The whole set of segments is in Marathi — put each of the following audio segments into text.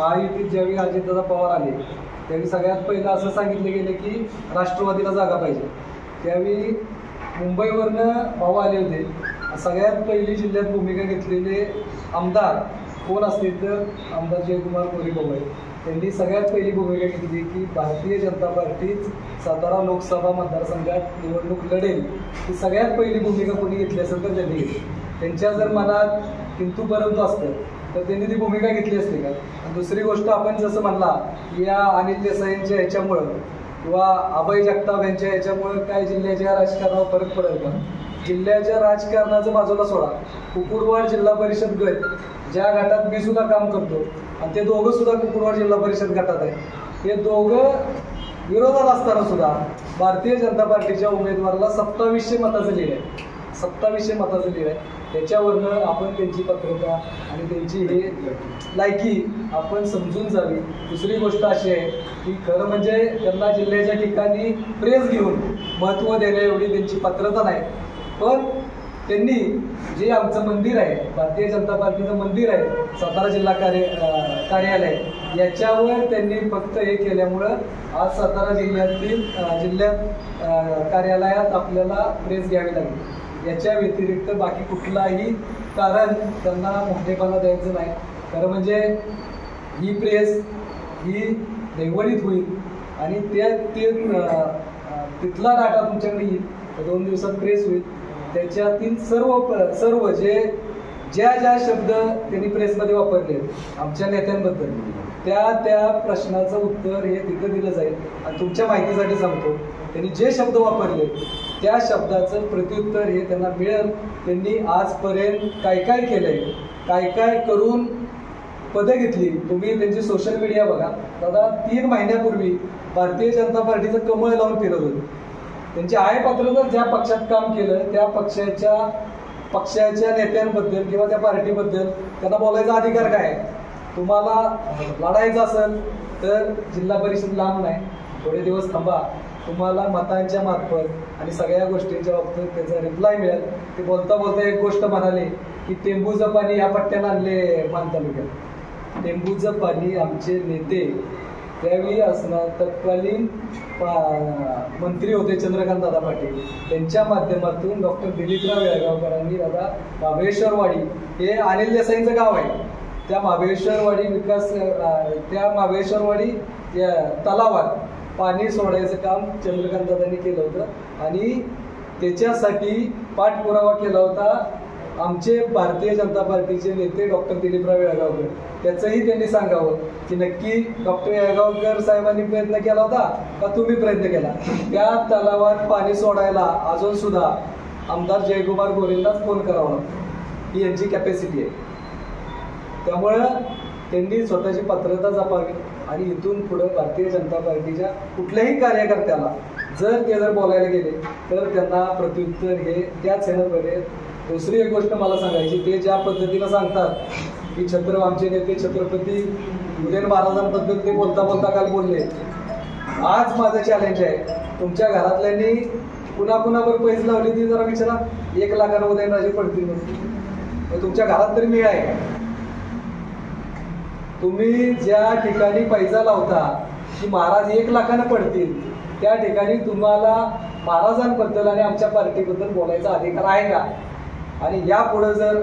महायुतीत ज्यावेळी अजितदादा पवार आले त्यावेळी सगळ्यात पहिलं असं सांगितलं गेलं की राष्ट्रवादीला जागा पाहिजे. त्यावेळी मुंबईवरनं भाऊ आले होते. सगळ्यात पहिली जिल्ह्यात भूमिका घेतलेले आमदार कोण असतील तर आमदार जयकुमार गोरे भाऊ आहेत. त्यांनी सगळ्यात पहिली भूमिका घेतली की भारतीय जनता पार्टीच सातारा लोकसभा मतदारसंघात निवडणूक लढेल ही सगळ्यात पहिली भूमिका कोणी घेतली असेल तर त्यांनी घेतली. त्यांच्या जर मनात किंतु परंतु असतं तर त्यांनी ती भूमिका घेतली असते का. दुसरी गोष्ट आपण जसं म्हणला या अनिल देसाईंच्या ह्याच्यामुळं किंवा अभय जगताप यांच्या ह्याच्यामुळं काय जिल्ह्याच्या राजकारणावर फरक पडेल का. जिल्ह्याच्या राजकारणाचं बाजूला सोडा, कुकुरवाड जिल्हा परिषद गट ज्या गटात मी सुद्धा काम करतो आणि ते दोघं सुद्धा कुकुरवाड जिल्हा परिषद गटात आहे. हे दोघं विरोधात असताना सुद्धा भारतीय जनता पार्टीच्या उमेदवाराला 2700 मताचं लीड आहे. 2700 मताचं लीड आहे. त्याच्यावरनं आपण त्यांची पात्रता आणि त्यांची हे लायकी आपण समजून जावी. दुसरी गोष्ट अशी आहे की खरं म्हणजे त्यांना जिल्ह्याच्या ठिकाणी प्रेस घेऊन महत्त्व देण्या एवढी त्यांची पात्रता नाही. पण त्यांनी जे आमचं मंदिर आहे, भारतीय जनता पार्टीचं मंदिर आहे सातारा जिल्हा कार्यालय, याच्यावर त्यांनी फक्त हे केल्यामुळं आज सातारा जिल्ह्यात कार्यालयात आपल्याला प्रेस घ्यावी लागली. याच्या व्यतिरिक्त बाकी कुठलाही कारण त्यांना मोठेपणा द्यायचं नाही. खरं म्हणजे ही प्रेस ही देवळीत होईल आणि तिथला डाटा तुमच्याकडे येईल. 2 दिवसात प्रेस होईल. त्याच्यातील सर्व ज्या शब्द त्यांनी प्रेसमध्ये वापरले आमच्या नेत्यांबद्दल त्या प्रश्नाचं उत्तर हे तिथं दिलं जाईल. आणि तुमच्या माहितीसाठी सांगतो, त्यांनी जे शब्द वापरले त्या शब्दाचं प्रत्युत्तर हे त्यांना मिळेल. त्यांनी आजपर्यंत काय केलंय, काय करून पदं घेतली. तुम्ही त्यांची सोशल मीडिया बघा. दादा 3 महिन्यापूर्वी भारतीय जनता पार्टीचं कमळ लावून फिरत होते. त्यांची आहे पात्रता, ज्या पक्षात काम केलं त्या पक्षाच्या नेत्यांबद्दल किंवा त्या पार्टीबद्दल त्यांना बोलायचा अधिकार काय. तुम्हाला लढायचं असेल तर जिल्हा परिषद लांब नाही, थोडे दिवस थांबा. तुम्हाला मतांच्या मार्फत आणि सगळ्या गोष्टींच्या बाबतीत त्याचा रिप्लाय मिळेल. ते बोलता एक गोष्ट म्हणाले की टेंबूचं पाणी या पट्ट्यानं आणले मान तालुक्यात. टेंबूचं पाणी आमचे नेते त्यावेळी असणार तत्कालीन मंत्री होते चंद्रकांत दादा पाटील, त्यांच्या माध्यमातून डॉक्टर दिलीपराव येळगावकरांनी दादा महाबळेश्वरवाडी हे अनिल देसाईंचं गाव आहे, त्या महाबळेश्वरवाडी तलावात पाणी सोडायचं काम चंद्रकांत दादांनी केलं होतं. आणि त्याच्यासाठी पाठपुरावा केला होता आमचे भारतीय जनता पार्टीचे नेते डॉक्टर दिलीपराव येळगावकर. त्याचंही त्यांनी सांगावं की नक्की डॉक्टर येळगावकर साहेबांनी प्रयत्न केला होता का तुम्ही प्रयत्न केला. त्या तलावात पाणी सोडायला अजून सुद्धा आमदार जयकुमार गोरेंनाच फोन करावा लागतो. ही यांची कॅपॅसिटी आहे. त्यामुळं त्यांनी स्वतःची पात्रता जपावी आणि इथून पुढे भारतीय जनता पार्टीच्या कुठल्याही कार्यकर्त्याला जर बोलायला गेले तर त्यांना प्रत्युत्तर हे त्याच ह्यानं बघेल. दुसरी एक गोष्ट मला सांगायची, ते ज्या पद्धतीनं सांगतात की आमचे नेते छत्रपती उदयन महाराजांबद्दल ते बोलता काल बोलले. आज माझं चॅलेंज आहे, तुमच्या घरातल्यांनी कुणावर पैसे लावली ती जरा विचारा. 1 लाखानं उदयनराजे पडतील. तुमच्या घरात तरी मिळ आहे. तुम्ही ज्या ठिकाणी पैसा लावता की महाराज 1 लाखानं पडतील, त्या ठिकाणी तुम्हाला महाराजांबद्दल आणि आमच्या पार्टीबद्दल बोलायचा अधिकार आहे का. आणि यापुढे जर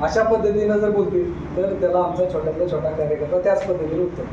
अशा पद्धतीनं बोलतील तर त्याला आमचा छोट्यातला छोटा कार्यकर्ता त्याच पद्धतीने उत्तर